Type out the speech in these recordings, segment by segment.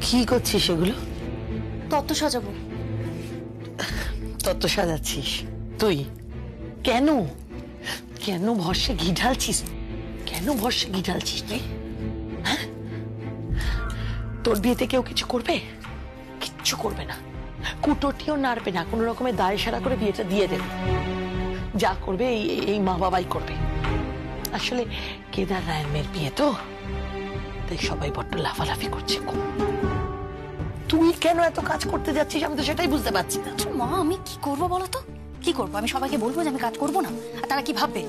কি করছিস সেগুলো? তত্ত্ব সাজাবো। তত্ত্ব সাজাচ্ছিস তুই? কেন কেন ভরসে ঘি ঢালছিস? কেন ভরসে ঘি ঢালছিস তুই? হ্যাঁ, তোর বিয়েতে কেউ কিছু করবে? কিচ্ছু করবে না, কুটোটিও নাড়বে না, কোনো রকমের দায় সারা করে বিয়েটা দিয়ে দেবে। যা করবে এই মা বাবাই করবে। আসলে কেদার রায়ের মেয়ের বিয়ে তো, তাই সবাই বড্ড লাফালাফি করছে। তুই কেন এত কাজ করতে যাচ্ছিস আমি তো সেটাই বুঝতে পারছি না। মা আমি কি করবো বলো তো? কি করবো? আমি সবাইকে বলবো যে আমি কাজ করবো না? আর তারা কি ভাববে?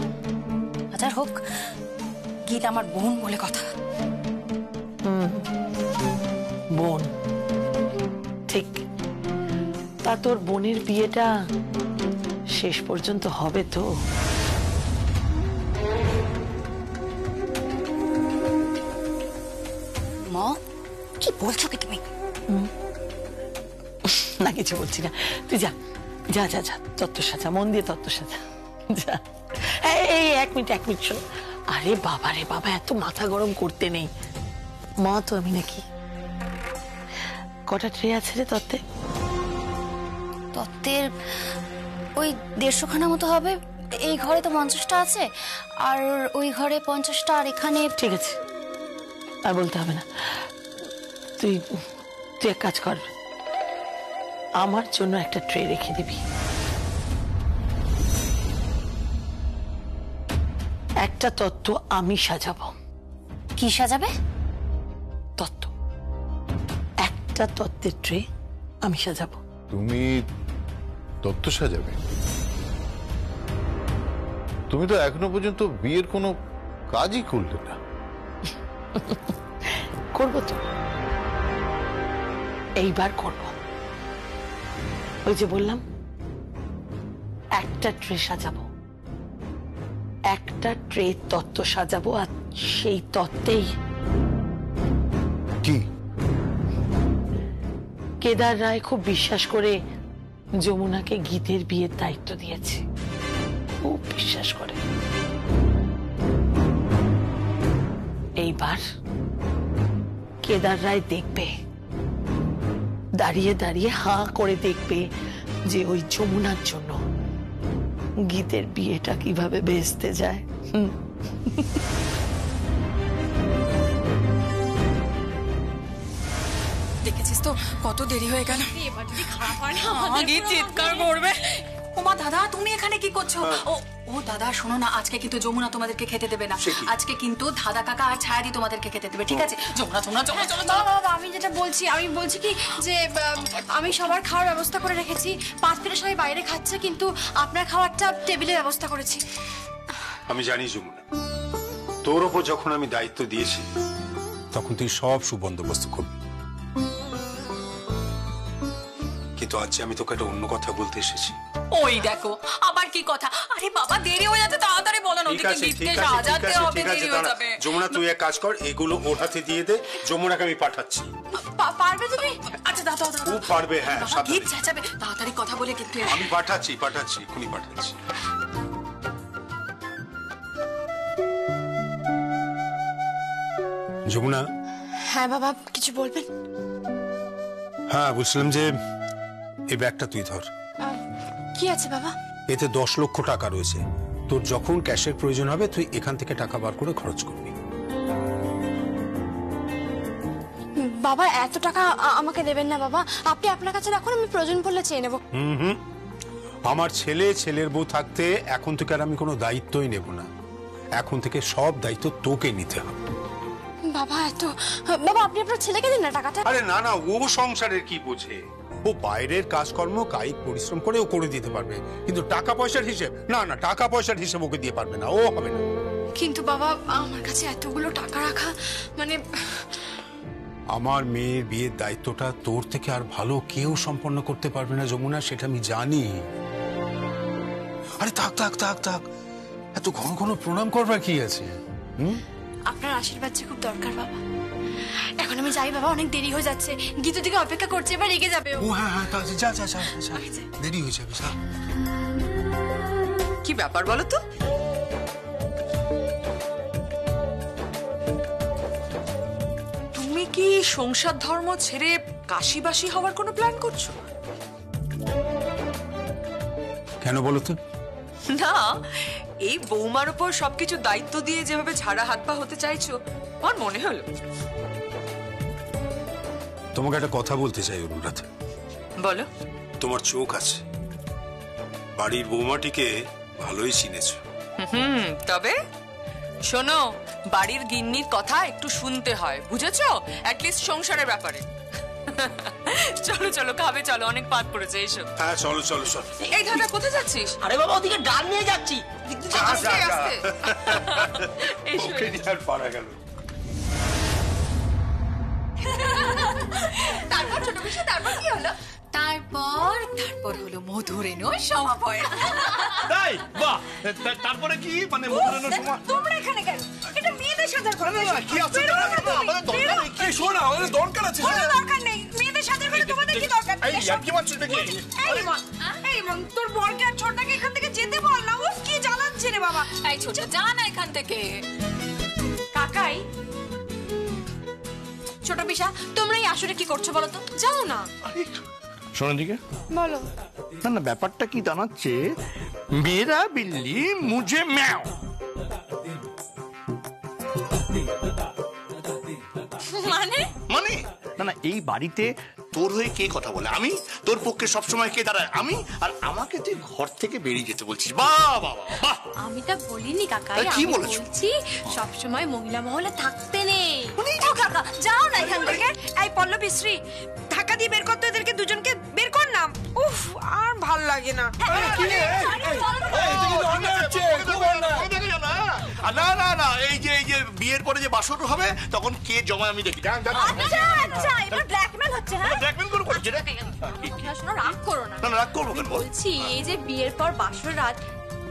হাজার হোক গীতা আমার বোন বলে কথা। বোন, ঠিক। তা তোর বোনের বিয়েটা শেষ পর্যন্ত হবে তো? মা কি বলছো কি তুমি? না কিছু বলছি না, তুই যা যা যা যা, তত্ত্ব সাজা, মন দিয়ে তত্ত্ব সাজা, যা। এই এক মিনিট শোন। আরে বাবা রে বাবা, এত মাথা গরম করতে নেই। মা তো আমি নাকি। কটা ট্রে আছে রে তত্ত্বে? তত্ত্বের ওই 150 খানা মতো হবে। এই ঘরে তো 50টা আছে, আর ওই ঘরে 50টা, আর এখানে। ঠিক আছে, আর বলতে হবে না। তুই এক কাজ কর, আমার জন্য একটা ট্রে রেখে দিবি। একটা তত্ত্ব আমি সাজাবো। কি সাজাবে? তত্ত্ব, একটা তত্ত্বের ট্রে আমি সাজাবো। তুমি তত্ত্ব সাজাবে? তুমি তো এখনো পর্যন্ত বিয়ের কোনো কাজই করলে না। করবো তো, এইবার করবো। ওই যে বললাম, একটা ট্রে সাজাবো, একটা ট্রে তত্ত্ব সাজাবো, আর সেই তত্ত্বেই কি? কেদার রায় খুব বিশ্বাস করে যমুনাকে গীতের বিয়ের দায়িত্ব দিয়েছে, খুব বিশ্বাস করে। এইবার কেদার রায় দেখবে, দাঁড়িয়ে দাঁড়িয়ে হাঁ করে দেখবে যে ওই যমুনার জন্য গীতের বিয়েটা কিভাবে ভেস্তে যায়। দেখেছিস তো কত দেরি হয়ে গেল। এবার যদি খারাপ হয় না আমাকে চিৎকার করবে। ওমা দাদা তুমি এখানে কি করছো? ও দাদা শোনো না, আজকে কিন্তু যমুনা তোমাদেরকে খেতে দেবে না। আজকে কিন্তু দাদা কাকা আর ছায়াদি তোমাদেরকে খেতে দেবে, ঠিক আছে? যমুনা যমুনা চলো চলো চলো। বাবা আমি যেটা বলছি, আমি বলছি কি যে আমি সবার খাওয়ার ব্যবস্থা করে রেখেছি। 5 প্লেটে সবাই বাইরে খাচ্ছে, কিন্তু আপনার খাবারটা টেবিলে ব্যবস্থা করেছি। আমি জানি যমুনা, তোর ওপর যখন আমি দায়িত্ব দিয়েছি তখন তুই সব সুবন্দোবস্ত করবি, কিন্তু আজ আমি তোকে একটা অন্য কথা বলতে এসেছি। ওই দেখো আবার কি কথা? আরে বাবা দেরি হয়ে যাচ্ছে, তাড়াতাড়ি বলো না। ঠিক আছে যমুনা, তুই এক কাজ কর, এগুলো ওর হাতে দিয়ে দে, যমুনাকে আমি পাঠাচ্ছি। পারবে তুমি? আচ্ছা দাদা ও পারবে, হ্যাঁ গীত চেঁচাবে, তাড়াতাড়ি কথা বলে কিন্তু। আমি পাঠাচ্ছি এখনই পাঠাচ্ছি। যমুনা। হ্যাঁ বাবা কিছু বলবেন? হ্যাঁ বলছিলাম যে এই ব্যাগটা তুই ধর। কি আছে বাবা? এতে 10 লক্ষ টাকা রয়েছে। তোর যখন ক্যাশের প্রয়োজন হবে তুই এখান থেকে টাকা বার করে খরচ করবি। বাবা এত টাকা আমাকে দেবেন না বাবা, আপনি আপনার কাছে রাখুন, আমি প্রয়োজন পড়লে চেয়ে নেব। আমার ছেলের বউ থাকতে এখন থেকে আর আমি কোনো দায়িত্বই নেব না। এখন থেকে সব দায়িত্ব তোকে নিতে হবে। বাবা বাবা আপনি আপনার ছেলেকে দিন না টাকাটা। আরে না না, ও সংসারের কি বোঝে? ও বাইরের কাজকর্ম কায়িক পরিশ্রম করে ও করে দিতে পারবে, কিন্তু টাকা পয়সার হিসেব না, টাকা পয়সার হিসেব ওকে দিয়ে পারবে না, ও হবে না। কিন্তু বাবা আমার কাছে এতগুলো টাকা রাখা, মানে আমার মেয়ের বিয়ের দায়িত্বটা তোর থেকে আর ভালো কেউ সম্পন্ন করতে পারবে না যমুনা, সেটা আমি জানি। আরে থাক থাক থাক থাক, এত ঘন ঘন প্রণাম করবার কি আছে? আপনার আশীর্বাদ যে খুব দরকার বাবা। এখন আমি যাই বাবা, অনেক দেরি হয়ে যাচ্ছে, গীতু দিকে অপেক্ষা করছে, এবার রেগে যাবে। ও হ্যাঁ হ্যাঁ, যা যা যা, দেরি হয়ে যাবে। কি ব্যাপার বলো তো? কি সংসার ধর্ম ছেড়ে কাশিবাসী হওয়ার কোনো প্ল্যান করছো? কেন বলো তো? না, এই বৌমার উপর সবকিছু দায়িত্ব দিয়ে যেভাবে ঝাড়া হাত পা হতে চাইছো আমার মনে হলো। তোমাকে একটা কথা বলতে চাই অনুরাধ। বলো। তোমার চোখ আছে, বাড়ির বৌমাটিকে ভালোই চিনেছো। তবে শোনো, বাড়ির গিন্নির কথা একটু শুনতে হয়, বুঝেছো? অ্যাটলিস্ট সংসারের ব্যাপারে। চলো চলো, খাবে চলো, অনেক পাত পড়েছে। এসো। হ্যাঁ চলো চলো চলো। এই দাদা কোথায় যাচ্ছিস? আরে বাবা, ওদিকে ডাল নিয়ে যাচ্ছি। আস্তে আস্তে। এসো। ওকে নিয়ে আর পারা গেল। তারপর ছোট বিষয়, তারপর কি হলো? তারপর হলো মধুরেণ সমাপয়। তাই? বাহ! তারপরে কি মানে মধুরেণের সময়? তোমরা এখানে কেন? এটা মেয়েদের সাজার ঘর। কি আছে? দরকার নেই। কি শোনা, আমাদের দরকার আছে। কোনো দরকার নেই। মেয়েদের সাজার ঘরে তোমাদের কি দরকার? এই আর কি মারছিস নাকি? এই মন, তোর বরকে আর ছোটটাকে এখান থেকে যেতে বল না। উফ, কি জ্বালাচ্ছে রে বাবা। এই ছোট, যা না এখান থেকে। কাকাই, ছোট পিসা, তোমরা এই আসরে কি করছো বলো তো? যাও না। শোনো দিকে বলো। না না, ব্যাপারটা কি জানাচ্ছে, মেরা বিল্লি মুঝে ম্যাও। মানে মানে না না, এই বাড়িতে তোর হয়ে কে কথা বলে? আমি। তোর পক্ষে সবসময় কে দাঁড়ায়? আমি। আর আমাকে তুই ঘর থেকে বেরিয়ে যেতে বলছিস? বাহ বাহ বাহ। আমি তা বলিনি কাকাই, কি আমি বলেছো? বলছি সবসময় মহিলা মহলে থাকতে নেই। ও কাকা, যাও না এখান থেকে। এই পল্লবী শ্রী, ধাক্কা দিয়ে বের করতে এদেরকে দুজনকে বের কর না। উফ, আর ভাল লাগে না। না না না, এই যে বিয়ের পরে যে বাসর হবে তখন কে জমায় আমি দেখি। আচ্ছা, এবার ব্ল্যাকমেল হচ্ছে। হ্যাঁ, ব্ল্যাকমেল করে করছে রে। শোনো, রাগ করো না। না না, রাগ করবো কেন? বলছি এই যে বিয়ের পর বাসর রাত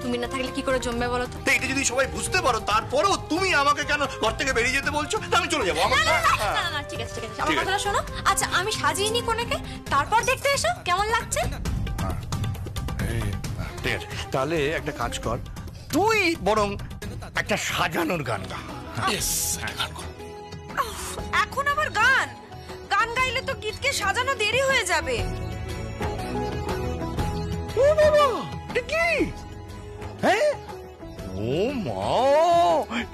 তুমি না থাকলে কি করে জমবে বলো তো? এটা যদি সবাই বুঝতে পারো, তারপরেও তুমি আমাকে কেন ঘর থেকে বেরিয়ে যেতে বলছো? আমি চলে যাবো। না ঠিক আছে আমার কথাটা শোনো। আচ্ছা, আমি সাজিয়ে নি কোনেকে, তারপর দেখতে এসো কেমন লাগছে। ঠিক আছে, তাহলে একটা কাজ কর, তুই বরং একটা সাজানোর গান গা। এখন আবার গান? গান গাইলে তো গীতকে সাজানো দেরি হয়ে যাবে। ও বাবা, এটা কি? হ্যাঁ, ও মা,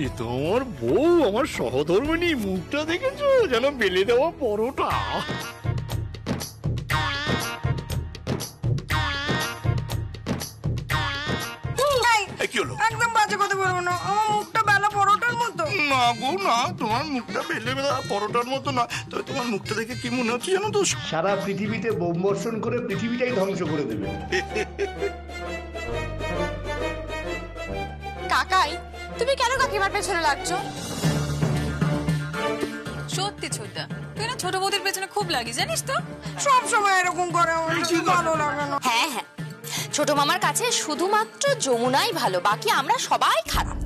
এ তোমার বউ, আমার সহধর্মিণী। মুখটা দেখেছো, যেন বেলে দেওয়া পরোটা। কি হলো? একদম বাজে কথা বলবো না, আমার মুখটা বেলা পরোটার মতো। না গো না, তোমার মুখটা বেলে দেওয়া পরোটার মতো না। তবে তোমার মুখটা দেখে কি মনে হচ্ছে জানো তো? সারা পৃথিবীতে বোম বর্ষণ করে পৃথিবীটাই ধ্বংস করে দেবে। কাকাই, তুমি কেন কাকিমার পেছনে লাগছো? সত্যি ছোটদা, তুই না ছোট বৌদির পেছনে খুব লাগি, জানিস তো? সব সময় এরকম করে, আমার ভালো লাগে না। হ্যাঁ হ্যাঁ, ছোট মামার কাছে শুধুমাত্র যমুনাই ভালো, বাকি আমরা সবাই খারাপ।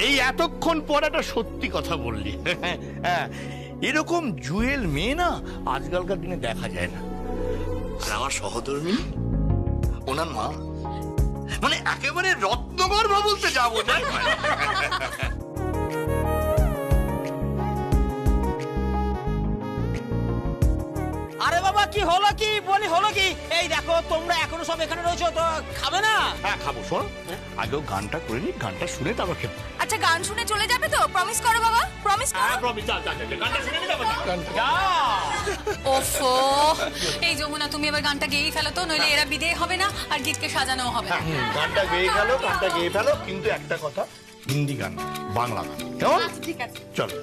এই এতক্ষণ পর একটা সত্যি কথা বললি। হ্যাঁ, এরকম জুয়েল মেয়ে না আজকালকার দিনে দেখা যায় না। আর আমার সহধর্মী, ওনার মা মানে একেবারে রত্নগর্ভা বলতে যাবো না। আরে বাবা, কি হলো কি বলি, হলো কি? এই দেখো, তোমরা এখনো সব এখানে রয়েছো, তো খাবে না? হ্যাঁ খাবো। শোন, আগেও গানটা করে নি, গানটা শুনে তারপর খেবো। আচ্ছা, গান শুনে চলে যাবে তো? প্রমিস করো বাবা, প্রমিস করো। গানটা শুনে নিতে হবে। ওফো, এই যমুনা, তুমি এবার গানটা গেয়েই ফেলো তো, নইলে এরা বিদেয় হবে না আর গীতকে সাজানো হবে না। গানটা গেয়ে গেল, গানটা গেয়ে ফেলো, কিন্তু একটা কথা, হিন্দি গান, বাংলা গান, কেমন? ঠিক আছে। চলো।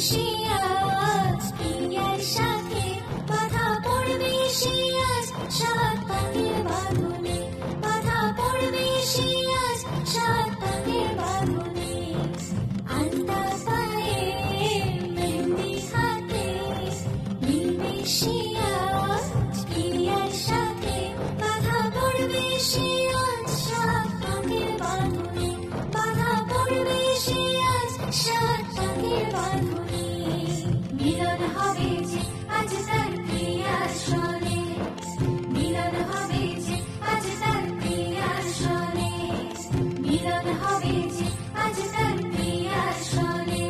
বেশি আজ প্রিয়ার সাথে বাধা পড়বে সে আজ সাত পাকের বাঁধনে বাধা পড়বে সে আজ সাত পাকের বাঁধনে আলতা পায়ে মেহেন্দি হাতে মিলবে সে আজ প্রিয়ার সাথে বাধা পড়বে সে আজ সাত পাকের বাঁধনে বাধা পড়বে সে আজ সাত পাকের বাঁধনে মিলন হবে যে আজ তার প্রিয়ার সনে মিলন হবে যে আজ তার প্রিয়ার সনে মিলন হবে যে আজ তার প্রিয়ার সনে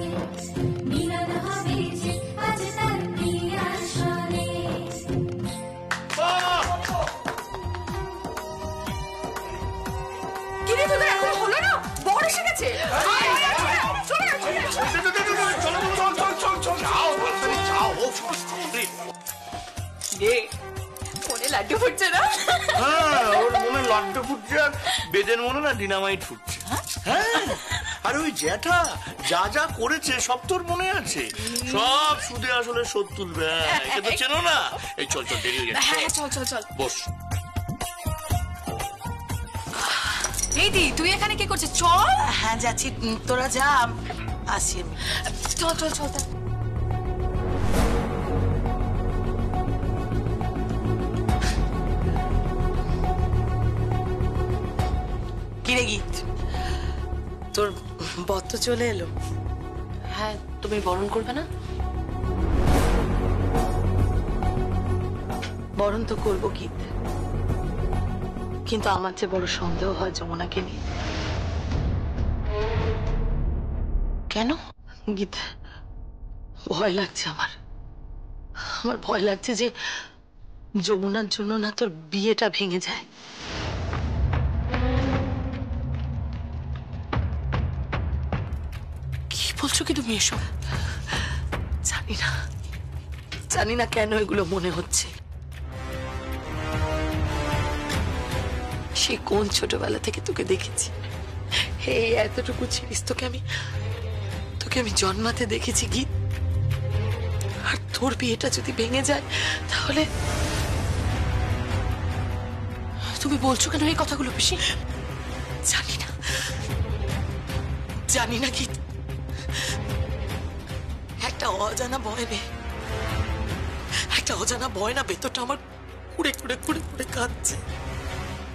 মিলন হবে যে আজ তার প্রিয়ার সনে কিরে তোদের এখনো হলো না? বর এসে গেছে। মনে লাড্ডু ফুটছে না? হ্যাঁ, ওর মনে লাড্ডু ফুটছে আর বেদের মনে না ডিনামাইট ফুটছে। হ্যাঁ, আর ওই জ্যাঠা যা যা করেছে সব তোর মনে আছে, সব সুদে আসলে শোধ তুলবে। এটা তো চেনো না। এই চল চল, দেরি হয়ে যাচ্ছে। হ্যাঁ চল চল চল। বস। এই দি তুই এখানে কি করছিস? চল। হ্যাঁ যাচ্ছি, তোরা যা, আসি আমি। চল চল চল। কিরে গীত, তোর বর তো চলে এলো। হ্যাঁ, তুমি বরণ করবে না? বরণ তো করবো গীত, কিন্তু আমার যে বড় সন্দেহ হয় যমুনাকে নিয়ে। কেন গীত? ভয় লাগছে আমার ভয় লাগছে যে যমুনার জন্য না তোর বিয়েটা ভেঙে যায়। কি বলছো কি তুমি এসব? জানি না কেন এগুলো মনে হচ্ছে। সে কোন ছোটবেলা থেকে তোকে দেখেছি, এই এতটুকু ছিড়িস, তোকে আমি জন্মাতে দেখেছি গীত। আর তোর বিয়েটা যদি ভেঙে যায় তাহলে। তুমি বলছো কেন এই কথাগুলো পিসি? জানি না গীত, একটা অজানা ভয় না ভেতরটা আমার কুড়ে কুড়ে কুড়ে কুড়ে কাঁদছে।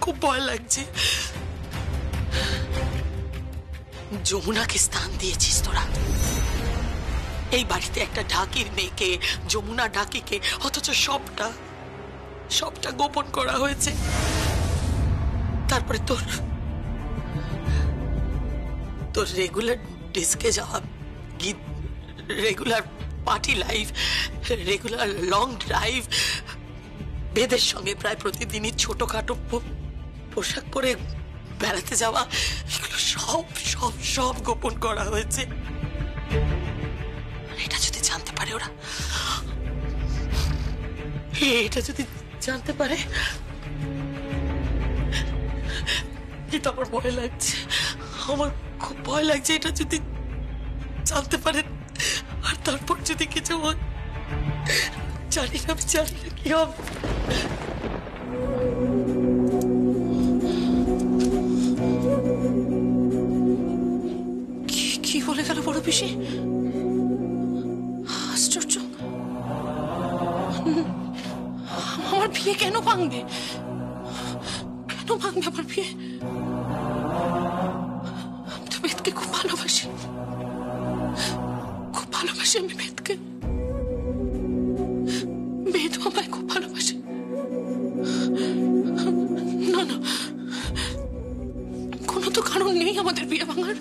খুব ভয় লাগছে। যমুনাকে স্থান দিয়েছিস তোরা, এই বাড়িতে একটা ঢাকির মেয়েকে, যমুনা ঢাকিকে, অথচ সবটা গোপন করা হয়েছে। তারপরে তোর রেগুলার ডিস্কে যাওয়া গীত, regular party life, regular long drive, বেদের সঙ্গে প্রায় প্রতিদিনই ছোটখাটো পোশাক পরে বেড়াতে যাওয়া, এগুলো সব সব সব গোপন করা হয়েছে। এটা যদি জানতে পারে ওরা, এটা যদি জানতে পারে, কিন্তু আমার ভয় লাগছে, আমার খুব ভয় লাগছে। এটা যদি জানতে পারে আর তারপর যদি কিছু হয়, জানি না কি হবে। কি বলে গেল বড় পিসি? আশ্চর্য, আমার বিয়ে কেন ভাঙবে? আমার বিয়ে? আমি তো বেদকে খুব ভালোবাসি আমি বেদকে। বেদও আমায় খুব ভালোবাসে। না কোনো তো কারণ নেই আমাদের বিয়ে ভাঙার।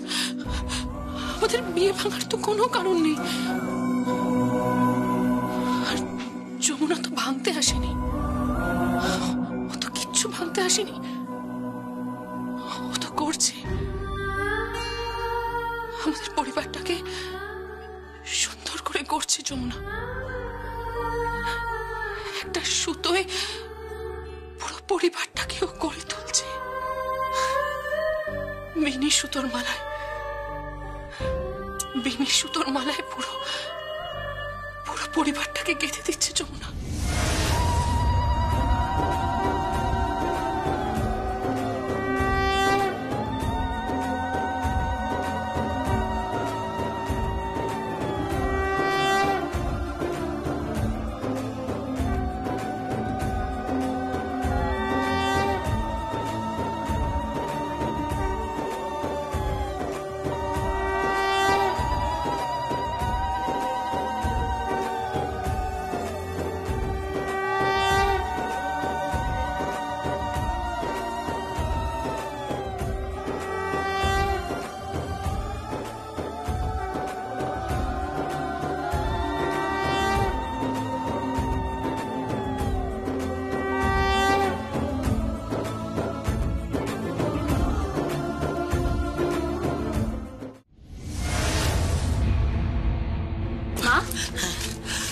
তো কোনো কারণ নেই। আর যমুনা তো ভাঙতে আসেনি, ও তো কিচ্ছু ভাঙতে আসেনি, ও তো করছে আমাদের পরিবারটাকে সুন্দর করে করছে। যমুনা একটা সুতোয় পুরো পরিবারটাকেও করে তুলছে। বিনি সুতোর মালায় পুরো পুরো পরিবারটাকে গেঁথে দিচ্ছে যমুনা।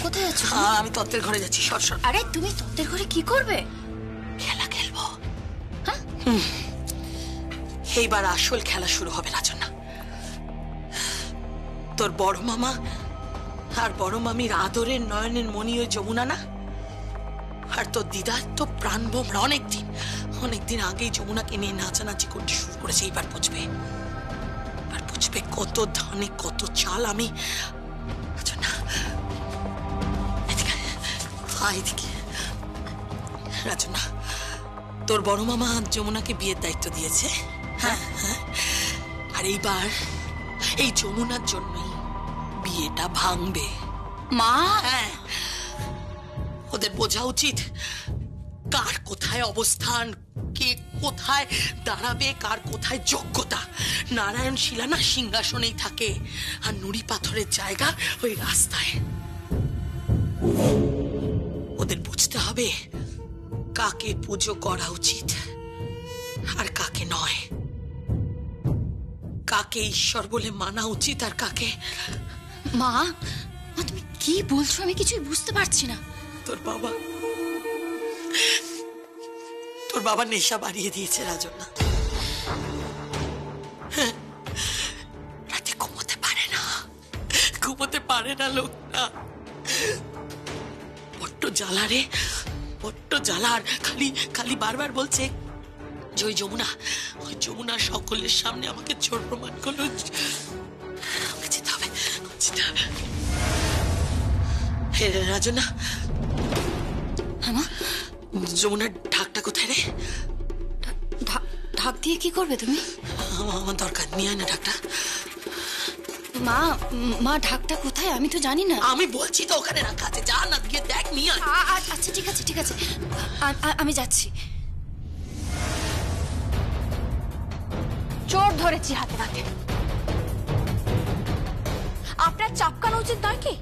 কোথায় আছো? আমি তত্ত্বের ঘরে যাচ্ছি, সর সর। আরে তুমি তত্ত্বের ঘরে কি করবে? খেলা খেলবো। এইবার আসল খেলা শুরু হবে রাজনা। তোর বড় মামা আর বড় মামির আদরের নয়নের মণি ওই যমুনা না, আর তোর দিদার তো প্রাণ বোমরা অনেকদিন আগেই যমুনাকে নিয়ে নাচানাচি করতে শুরু করেছে। এইবার বুঝবে কত ধানে কত চাল। আমি রাজনা, তোর বড় মামা যমুনাকে বিয়ের দায়িত্ব দিয়েছে। হ্যাঁ, আর এইবার এই যমুনার জন্যই বিয়েটা ভাঙবে। মা, হ্যাঁ, ওদের বোঝা উচিত কার কোথায় অবস্থান, কে কোথায় দাঁড়াবে, কার কোথায় যোগ্যতা। নারায়ণ শিলা না সিংহাসনেই থাকে, আর নুড়ি পাথরের জায়গা ওই রাস্তায়। ওদের বুঝতে হবে কাকে পুজো করা উচিত আর কাকে নয়, কাকে ঈশ্বর বলে মানা উচিত আর কাকে। মা, তুমি কি বলছো? আমি কিছুই বুঝতে পারছি না। তোর বাবা নেশা বাড়িয়ে দিয়েছে রাজনা। রাতে ঘুমোতে পারে না লোকটা। বড্ড জ্বালা রে, বড্ড জ্বালা। আর খালি বারবার বলছে যে ওই যমুনা সকলের সামনে আমাকে চোর প্রমাণ করলো। আমাকে যেতে হবে। রাজনা, যমুনার ঢাকটা কোথায় রে? ঢাক দিয়ে কি করবে তুমি? আমার দরকার, নিয়ে আয় না ঢাকটা। মা ঢাকটা কোথায়? আমি তো জানি না। আমি বলছি তো ওখানে রাখা আছে, যা না গিয়ে দেখ, নিয়ে আয়। আচ্ছা ঠিক আছে, আমি যাচ্ছি। চোর ধরেছি হাতে নাতে। আপনার চাপকানো উচিত নয় কি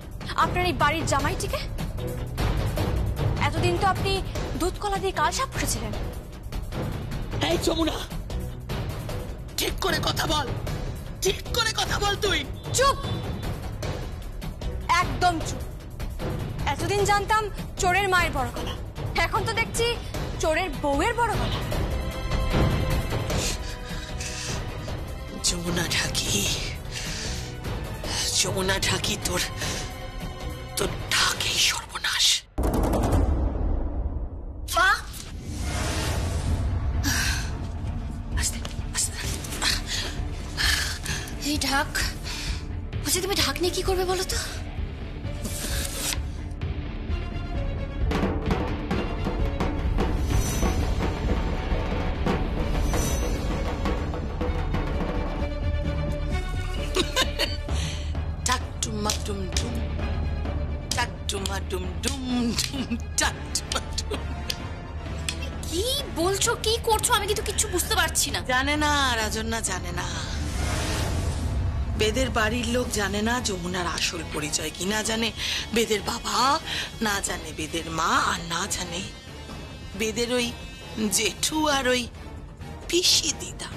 আপনার এই বাড়ির জামাইটিকে? এতদিন তো আপনি দুধ কলা দিয়ে কাল সাপ করেছিলেন। এই যমুনা, ঠিক করে কথা বল তুই। চুপ, একদম চুপ। এতদিন জানতাম চোরের মায়ের বড় গলা, এখন তো দেখছি চোরের বউয়ের বড় গলা। যমুনা ঢাকি, তোর ঢাকেই সর্বনাশ। মা, এই ঢাক বলছি, তুমি ঢাক নিয়ে কি করবে বলো তো? কি বলছো, কি করছো? আমি কিন্তু কিচ্ছু বুঝতে পারছি না। জানে না রাজন্না, জানে না। বেদের বাড়ির লোক জানে না যমুনার আসল পরিচয় কি, না জানে বেদের বাবা, না জানে বেদের মা, আর না জানে বেদের ওই জেঠু আর ওই পিসি দিদা।